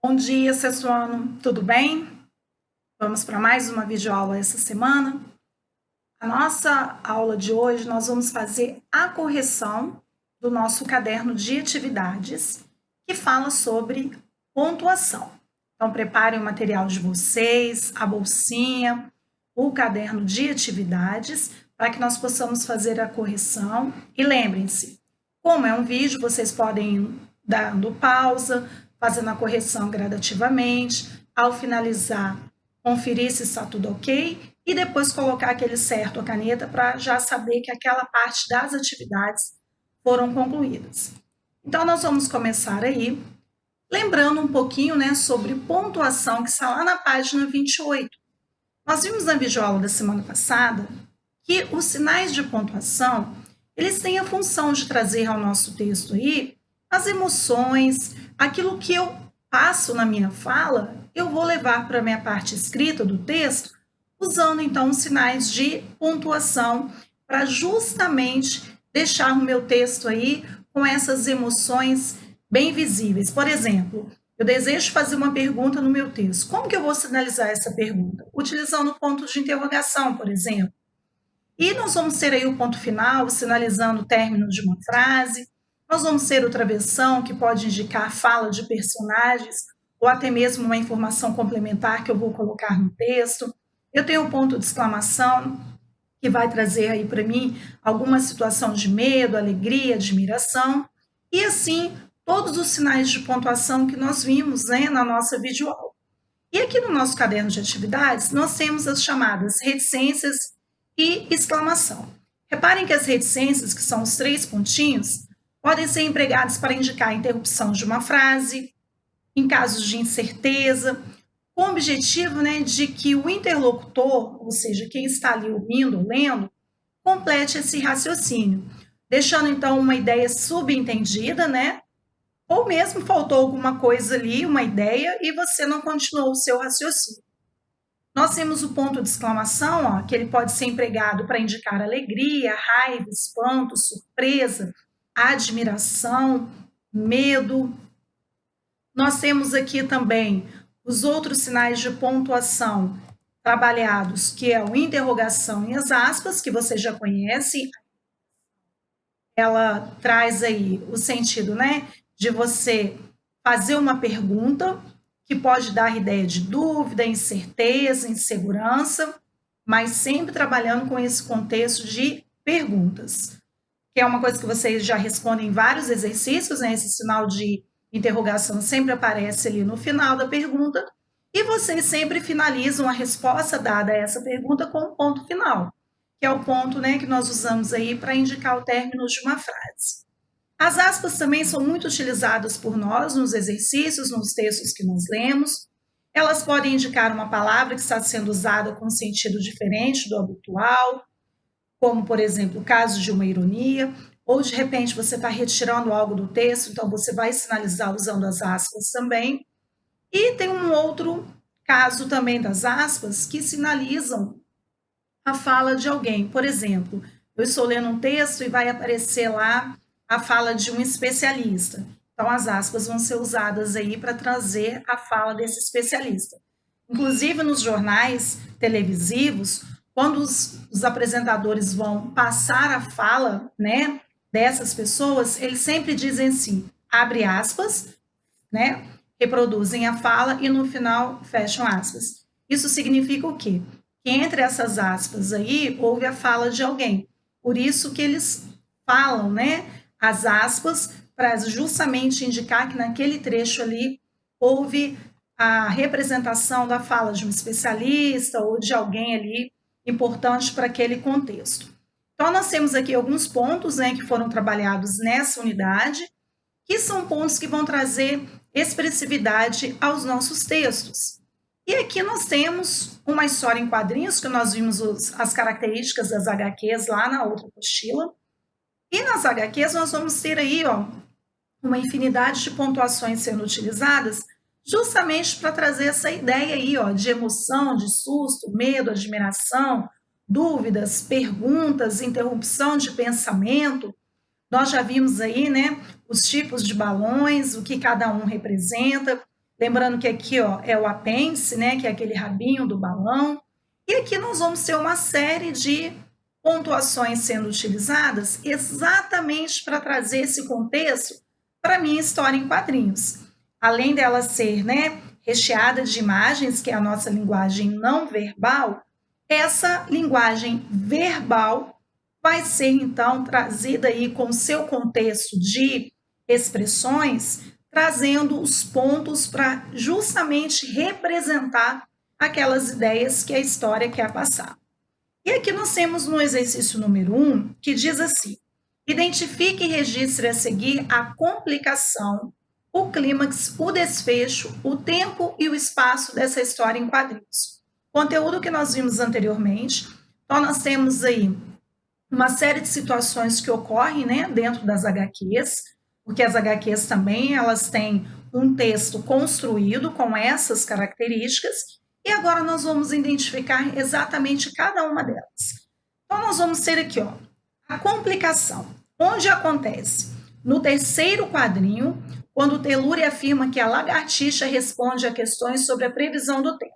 Bom dia, sexto ano, tudo bem? Vamos para mais uma videoaula essa semana. A nossa aula de hoje, nós vamos fazer a correção do nosso caderno de atividades, que fala sobre pontuação. Então, preparem o material de vocês, a bolsinha, o caderno de atividades, para que nós possamos fazer a correção. E lembrem-se, como é um vídeo, vocês podem ir dando pausa, fazendo a correção gradativamente. Ao finalizar, conferir se está tudo ok e depois colocar aquele certo a caneta para já saber que aquela parte das atividades foram concluídas. Então, nós vamos começar aí, lembrando um pouquinho, né, sobre pontuação, que está lá na página 28. Nós vimos na videoaula da semana passada que os sinais de pontuação, eles têm a função de trazer ao nosso texto aí as emoções, aquilo que eu passo na minha fala, eu vou levar para a minha parte escrita do texto, usando então os sinais de pontuação para justamente deixar o meu texto aí com essas emoções bem visíveis. Por exemplo, eu desejo fazer uma pergunta no meu texto. Como que eu vou sinalizar essa pergunta? Utilizando ponto de interrogação, por exemplo. E nós vamos ter aí o ponto final, sinalizando o término de uma frase. Nós vamos ter o travessão, que pode indicar a fala de personagens, ou até mesmo uma informação complementar que eu vou colocar no texto. Eu tenho o ponto de exclamação, que vai trazer aí para mim alguma situação de medo, alegria, admiração. E assim, todos os sinais de pontuação que nós vimos, né, na nossa videoaula. E aqui no nosso caderno de atividades, nós temos as chamadas reticências e exclamação. Reparem que as reticências, que são os 3 pontinhos, podem ser empregadas para indicar a interrupção de uma frase, em casos de incerteza, com o objetivo, né, de que o interlocutor, ou seja, quem está ali ouvindo, lendo, complete esse raciocínio, deixando então uma ideia subentendida, né, ou mesmo faltou alguma coisa ali, uma ideia, e você não continuou o seu raciocínio. Nós temos o ponto de exclamação, ó, que ele pode ser empregado para indicar alegria, raiva, espanto, surpresa, admiração, medo. Nós temos aqui também os outros sinais de pontuação trabalhados, que é o interrogação e as aspas, que você já conhece. Ela traz aí o sentido, né, de você fazer uma pergunta que pode dar ideia de dúvida, incerteza, insegurança, mas sempre trabalhando com esse contexto de perguntas, que é uma coisa que vocês já respondem em vários exercícios, né? Esse sinal de interrogação sempre aparece ali no final da pergunta, e vocês sempre finalizam a resposta dada a essa pergunta com um ponto final, que é o ponto, né, que nós usamos aí para indicar o término de uma frase. As aspas também são muito utilizadas por nós nos exercícios, nos textos que nós lemos. Elas podem indicar uma palavra que está sendo usada com um sentido diferente do habitual, como, por exemplo, o caso de uma ironia, ou de repente você está retirando algo do texto, então você vai sinalizar usando as aspas também. E tem um outro caso também das aspas que sinalizam a fala de alguém. Por exemplo, eu estou lendo um texto e vai aparecer lá a fala de um especialista. Então, as aspas vão ser usadas aí para trazer a fala desse especialista. Inclusive, nos jornais televisivos, quando os apresentadores vão passar a fala, né, dessas pessoas, eles sempre dizem assim, abre aspas, né, reproduzem a fala e no final fecham aspas. Isso significa o quê? Que entre essas aspas aí houve a fala de alguém. Por isso que eles falam, né, as aspas para justamente indicar que naquele trecho ali houve a representação da fala de um especialista ou de alguém ali importante para aquele contexto. Então, nós temos aqui alguns pontos, né, que foram trabalhados nessa unidade, que são pontos que vão trazer expressividade aos nossos textos. E aqui nós temos uma história em quadrinhos, que nós vimos as características das HQs lá na outra apostila. E nas HQs nós vamos ter aí, ó, uma infinidade de pontuações sendo utilizadas justamente para trazer essa ideia aí, ó, de emoção, de susto, medo, admiração, dúvidas, perguntas, interrupção de pensamento. Nós já vimos aí, né, os tipos de balões, o que cada um representa. Lembrando que aqui, ó, é o apêndice, né, que é aquele rabinho do balão. E aqui nós vamos ter uma série de pontuações sendo utilizadas exatamente para trazer esse contexto para a minha história em quadrinhos. Além dela ser, né, recheada de imagens, que é a nossa linguagem não verbal, essa linguagem verbal vai ser então trazida aí com seu contexto de expressões, trazendo os pontos para justamente representar aquelas ideias que a história quer passar. E aqui nós temos no exercício número 1, que diz assim: identifique e registre a seguir a complicação, o clímax, o desfecho, o tempo e o espaço dessa história em quadrinhos. Conteúdo que nós vimos anteriormente. Então, nós temos aí uma série de situações que ocorrem, né, dentro das HQs, porque as HQs também elas têm um texto construído com essas características, e agora nós vamos identificar exatamente cada uma delas. Então, nós vamos ter aqui, ó, a complicação. Onde acontece? No terceiro quadrinho, quando Telúria afirma que a lagartixa responde a questões sobre a previsão do tempo.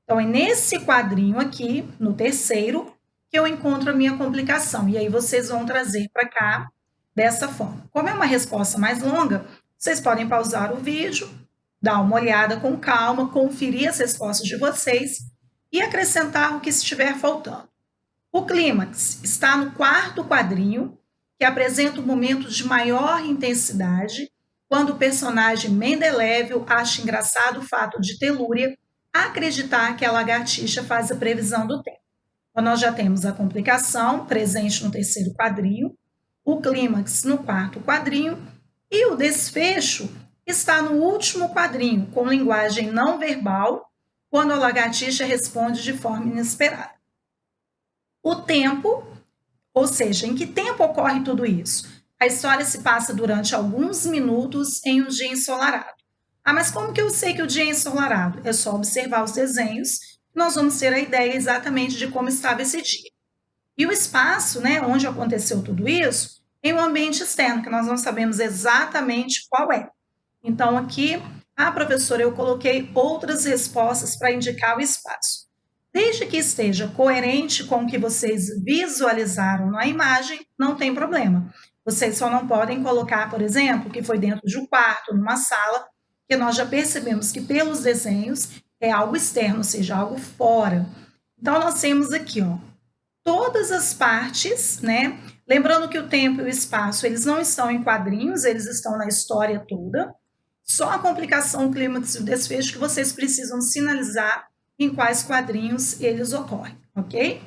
Então, é nesse quadrinho aqui, no terceiro, que eu encontro a minha complicação. E aí vocês vão trazer para cá dessa forma. Como é uma resposta mais longa, vocês podem pausar o vídeo, dar uma olhada com calma, conferir as respostas de vocês e acrescentar o que estiver faltando. O clímax está no quarto quadrinho, que apresenta um momento de maior intensidade, quando o personagem Mendeleev acha engraçado o fato de Telúria acreditar que a lagartixa faz a previsão do tempo. Então, nós já temos a complicação presente no terceiro quadrinho, o clímax no quarto quadrinho e o desfecho está no último quadrinho, com linguagem não verbal, quando a lagartixa responde de forma inesperada. O tempo, ou seja, em que tempo ocorre tudo isso? A história se passa durante alguns minutos em um dia ensolarado. Ah, mas como que eu sei que o dia é ensolarado? É só observar os desenhos, nós vamos ter a ideia exatamente de como estava esse dia. E o espaço, né, onde aconteceu tudo isso, em um ambiente externo, que nós não sabemos exatamente qual é. Então, aqui, professora, eu coloquei outras respostas para indicar o espaço. Desde que esteja coerente com o que vocês visualizaram na imagem, não tem problema. Vocês só não podem colocar, por exemplo, que foi dentro de um quarto, numa sala, que nós já percebemos que pelos desenhos é algo externo, ou seja, algo fora. Então, nós temos aqui, ó, todas as partes, né? Lembrando que o tempo e o espaço, eles não estão em quadrinhos, eles estão na história toda. Só a complicação, o clímax e o desfecho que vocês precisam sinalizar em quais quadrinhos eles ocorrem, ok?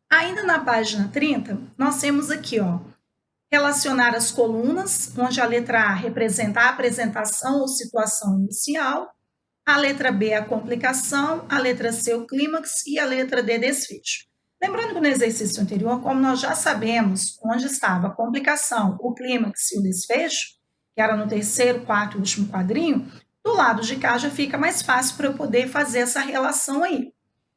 Ainda na página 30, nós temos aqui, ó, relacionar as colunas, onde a letra A representa a apresentação ou situação inicial, a letra B a complicação, a letra C o clímax e a letra D desfecho. Lembrando que no exercício anterior, como nós já sabemos onde estava a complicação, o clímax e o desfecho, que era no terceiro, quarto e último quadrinho, do lado de cá já fica mais fácil para eu poder fazer essa relação aí.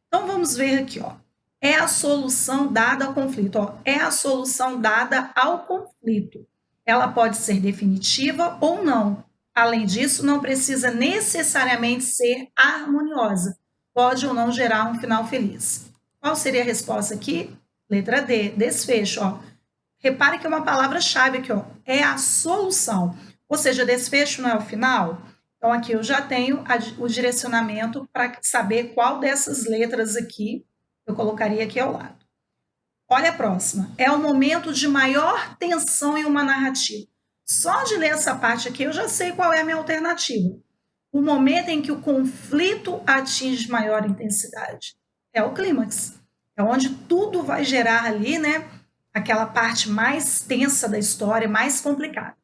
Então, vamos ver aqui, ó. É a solução dada ao conflito, ó. É a solução dada ao conflito. Ela pode ser definitiva ou não. Além disso, não precisa necessariamente ser harmoniosa. Pode ou não gerar um final feliz. Qual seria a resposta aqui? Letra D, desfecho, ó. Repare que é uma palavra-chave aqui, ó. É a solução. Ou seja, desfecho não é o final? Então, aqui eu já tenho o direcionamento para saber qual dessas letras aqui eu colocaria aqui ao lado. Olha a próxima. É o momento de maior tensão em uma narrativa. Só de ler essa parte aqui eu já sei qual é a minha alternativa. O momento em que o conflito atinge maior intensidade. É o clímax. É onde tudo vai gerar ali, né? Aquela parte mais tensa da história, mais complicada.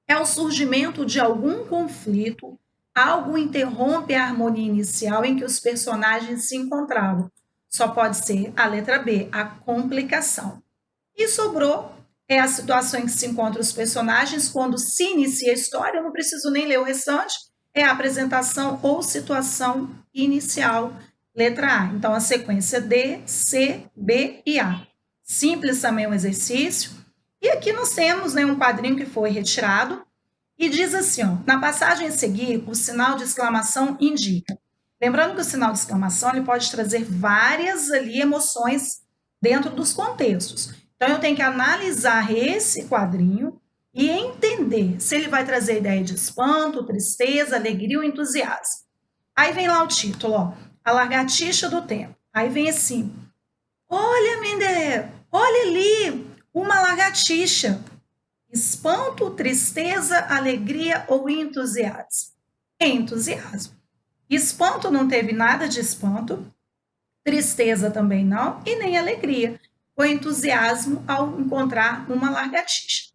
É o surgimento de algum conflito, algo interrompe a harmonia inicial em que os personagens se encontravam. Só pode ser a letra B, a complicação. E sobrou é a situação em que se encontram os personagens quando se inicia a história, eu não preciso nem ler o restante, é a apresentação ou situação inicial, letra A. Então, a sequência D, C, B e A. Simples também o exercício. E aqui nós temos, né, um quadrinho que foi retirado, E diz assim, ó, na passagem a seguir, o sinal de exclamação indica. Lembrando que o sinal de exclamação ele pode trazer várias ali emoções dentro dos contextos. Então eu tenho que analisar esse quadrinho e entender se ele vai trazer ideia de espanto, tristeza, alegria ou entusiasmo. Aí vem lá o título, ó, A Lagartixa do Tempo. Aí vem assim, olha, Mendel, olha ali, uma lagartixa. Espanto, tristeza, alegria ou entusiasmo? Entusiasmo. Espanto não teve nada de espanto, tristeza também não, e nem alegria. Foi entusiasmo ao encontrar uma lagartixa.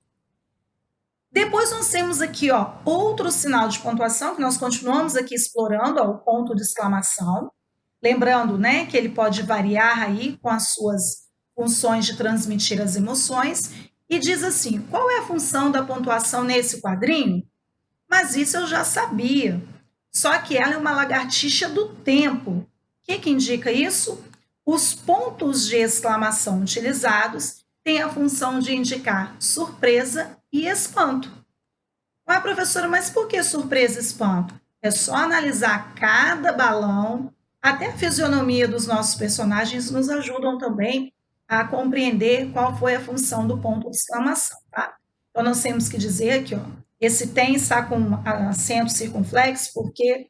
Depois nós temos aqui, ó, outro sinal de pontuação que nós continuamos aqui explorando, ó, o ponto de exclamação. Lembrando, né, que ele pode variar aí com as suas funções de transmitir as emoções. E diz assim: qual é a função da pontuação nesse quadrinho? Mas isso eu já sabia. Só que ela é uma lagartixa do tempo. O que indica isso? Os pontos de exclamação utilizados têm a função de indicar surpresa e espanto. Ah, professora, mas por que surpresa e espanto? É só analisar cada balão, até a fisionomia dos nossos personagens nos ajudam também a compreender qual foi a função do ponto de exclamação, tá? Então, nós temos que dizer aqui, ó, esse tem está com acento circunflexo porque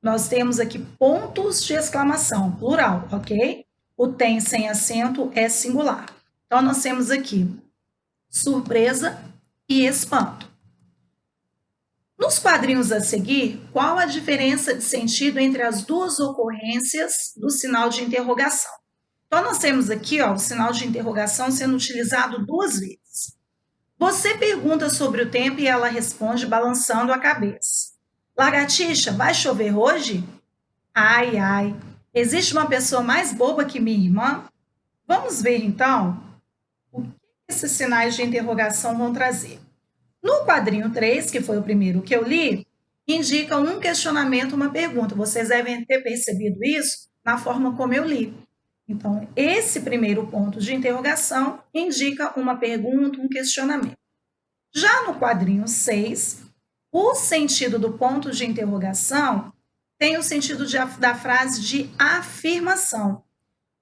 nós temos aqui pontos de exclamação, plural, ok? O tem sem acento é singular. Então, nós temos aqui surpresa e espanto. Nos quadrinhos a seguir, qual a diferença de sentido entre as duas ocorrências do sinal de interrogação? Então, nós temos aqui ó, o sinal de interrogação sendo utilizado duas vezes. Você pergunta sobre o tempo e ela responde balançando a cabeça. Lagartixa, vai chover hoje? Ai, ai. Existe uma pessoa mais boba que minha irmã? Vamos ver, então, o que esses sinais de interrogação vão trazer. No quadrinho 3, que foi o primeiro que eu li, indica um questionamento, uma pergunta. Vocês devem ter percebido isso na forma como eu li. Então, esse primeiro ponto de interrogação indica uma pergunta, um questionamento. Já no quadrinho 6, o sentido do ponto de interrogação tem o sentido da frase de afirmação.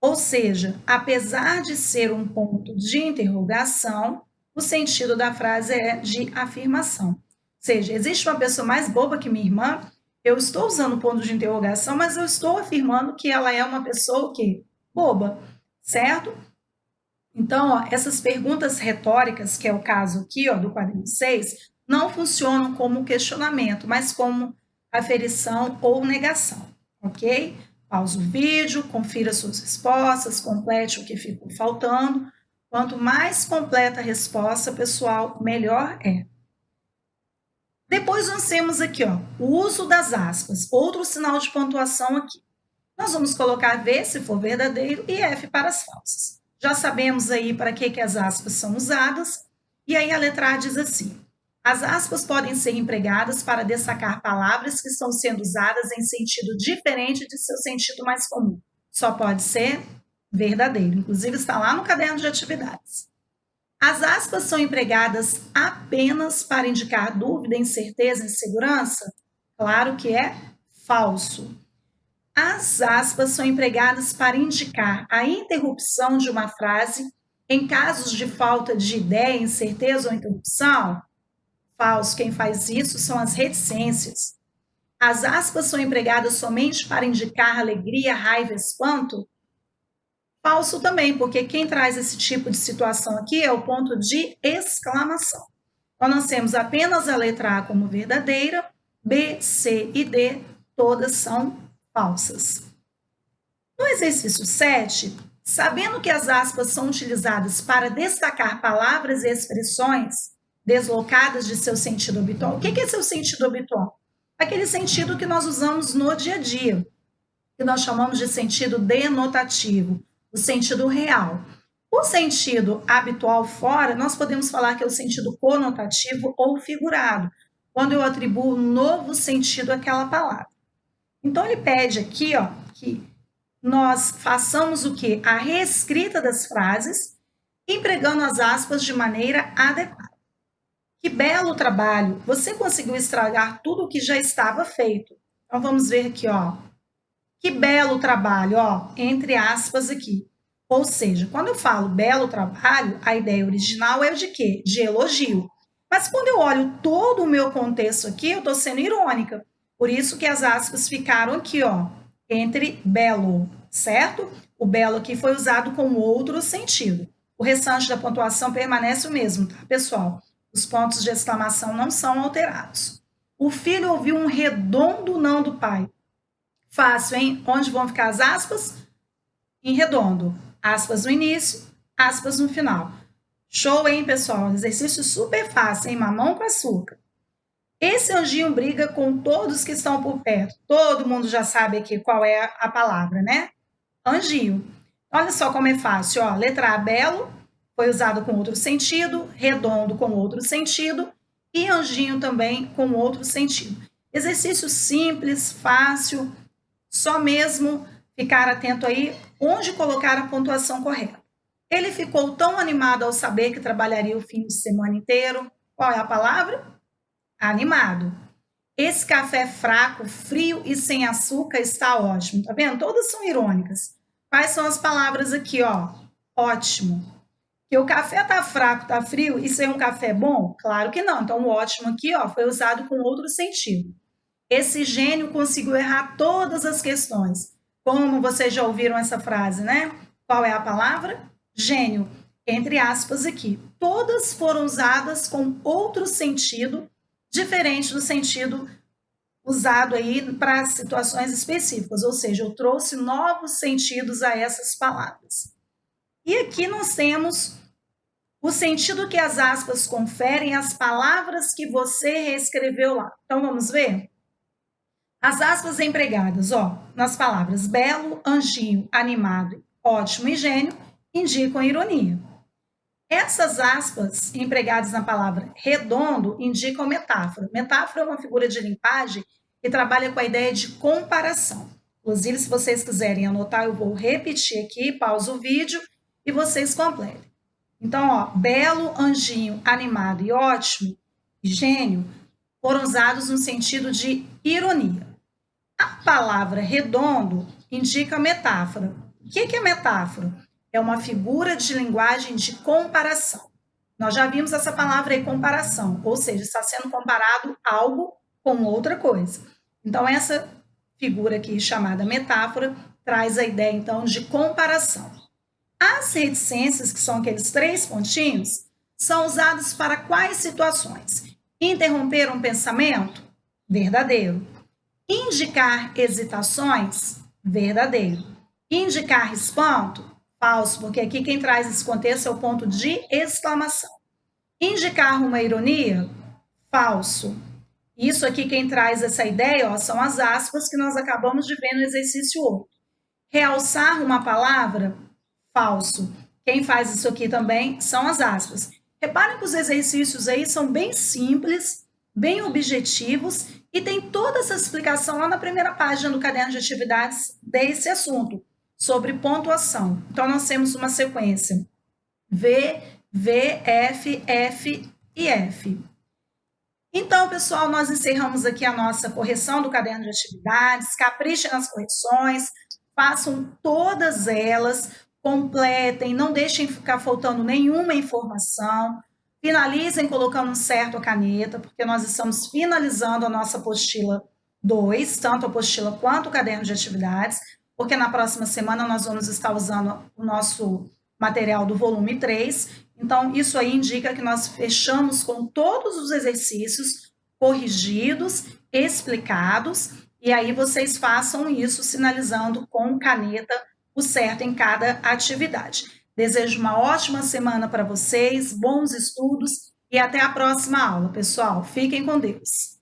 Ou seja, apesar de ser um ponto de interrogação, o sentido da frase é de afirmação. Ou seja, existe uma pessoa mais boba que minha irmã? Eu estou usando o ponto de interrogação, mas eu estou afirmando que ela é uma pessoa o quê? Boba, certo? Então, ó, essas perguntas retóricas, que é o caso aqui ó, do quadrinho 6, não funcionam como questionamento, mas como aferição ou negação, ok? Pause o vídeo, confira suas respostas, complete o que ficou faltando. Quanto mais completa a resposta, pessoal, melhor é. Depois nós temos aqui ó, o uso das aspas, outro sinal de pontuação aqui. Nós vamos colocar V se for verdadeiro e F para as falsas. Já sabemos aí para que as aspas são usadas. E aí a letra A diz assim: as aspas podem ser empregadas para destacar palavras que estão sendo usadas em sentido diferente de seu sentido mais comum. Só pode ser verdadeiro. Inclusive está lá no caderno de atividades. As aspas são empregadas apenas para indicar dúvida, incerteza, insegurança? Claro que é falso. As aspas são empregadas para indicar a interrupção de uma frase em casos de falta de ideia, incerteza ou interrupção? Falso. Quem faz isso são as reticências. As aspas são empregadas somente para indicar alegria, raiva, espanto? Falso também, porque quem traz esse tipo de situação aqui é o ponto de exclamação. Então, nós temos apenas a letra A como verdadeira, B, C e D, todas são falsas. No exercício 7, sabendo que as aspas são utilizadas para destacar palavras e expressões deslocadas de seu sentido habitual, o que é seu sentido habitual? Aquele sentido que nós usamos no dia a dia, que nós chamamos de sentido denotativo, o sentido real. O sentido habitual fora, nós podemos falar que é o sentido conotativo ou figurado, quando eu atribuo um novo sentido àquela palavra. Então, ele pede aqui ó, que nós façamos o quê? A reescrita das frases, empregando as aspas de maneira adequada. Que belo trabalho! Você conseguiu estragar tudo o que já estava feito. Então vamos ver aqui, ó. Que belo trabalho, ó, entre aspas aqui. Ou seja, quando eu falo belo trabalho, a ideia original é de quê? De elogio. Mas quando eu olho todo o meu contexto aqui, eu estou sendo irônica. Por isso que as aspas ficaram aqui, ó, entre belo, certo? O belo aqui foi usado com outro sentido. O restante da pontuação permanece o mesmo, tá, pessoal? Os pontos de exclamação não são alterados. O filho ouviu um redondo não do pai. Fácil, hein? Onde vão ficar as aspas? Em redondo. Aspas no início, aspas no final. Show, hein, pessoal? Exercício super fácil, hein? Mamão com açúcar. Esse anjinho briga com todos que estão por perto. Todo mundo já sabe aqui qual é a palavra, né? Anjinho. Olha só como é fácil, ó. Letra A, belo, foi usado com outro sentido, redondo com outro sentido e anjinho também com outro sentido. Exercício simples, fácil, só mesmo ficar atento aí onde colocar a pontuação correta. Ele ficou tão animado ao saber que trabalharia o fim de semana inteiro. Qual é a palavra? Animado. Esse café fraco, frio e sem açúcar está ótimo. Tá vendo? Todas são irônicas. Quais são as palavras aqui, ó? Ótimo. Que o café tá fraco, tá frio, isso é um café bom? Claro que não. Então, o ótimo aqui, ó, foi usado com outro sentido. Esse gênio conseguiu errar todas as questões. Como vocês já ouviram essa frase, né? Qual é a palavra? Gênio. Entre aspas aqui. Todas foram usadas com outro sentido, diferente do sentido usado aí para situações específicas. Ou seja, eu trouxe novos sentidos a essas palavras. E aqui nós temos o sentido que as aspas conferem às palavras que você reescreveu lá. Então, vamos ver? As aspas empregadas, ó, nas palavras belo, anjinho, animado, ótimo e gênio, indicam ironia. Essas aspas empregadas na palavra redondo indicam metáfora. Metáfora é uma figura de limpagem que trabalha com a ideia de comparação. Inclusive, se vocês quiserem anotar, eu vou repetir aqui, pausa o vídeo e vocês completem. Então, ó, belo, anjinho, animado e ótimo, e gênio, foram usados no sentido de ironia. A palavra redondo indica metáfora. O que é metáfora? É uma figura de linguagem de comparação. Nós já vimos essa palavra aí, comparação, ou seja, está sendo comparado algo com outra coisa. Então, essa figura aqui, chamada metáfora, traz a ideia, então, de comparação. As reticências, que são aqueles 3 pontinhos, são usadas para quais situações? Interromper um pensamento? Verdadeiro. Indicar hesitações? Verdadeiro. Indicar espanto? Falso, porque aqui quem traz esse contexto é o ponto de exclamação. Indicar uma ironia? Falso. Isso aqui quem traz essa ideia, ó, são as aspas que nós acabamos de ver no exercício 8. Realçar uma palavra? Falso. Quem faz isso aqui também são as aspas. Reparem que os exercícios aí são bem simples, bem objetivos e tem toda essa explicação lá na primeira página do caderno de atividades desse assunto, sobre pontuação. Então, nós temos uma sequência V, V, F, F e F. Então, pessoal, nós encerramos aqui a nossa correção do caderno de atividades. Caprichem nas correções, façam todas elas, completem, não deixem ficar faltando nenhuma informação. Finalizem colocando um certo a caneta, porque nós estamos finalizando a nossa apostila 2, tanto a apostila quanto o caderno de atividades, porque na próxima semana nós vamos estar usando o nosso material do volume 3. Então, isso aí indica que nós fechamos com todos os exercícios corrigidos, explicados, e aí vocês façam isso sinalizando com caneta o certo em cada atividade. Desejo uma ótima semana para vocês, bons estudos e até a próxima aula, pessoal. Fiquem com Deus.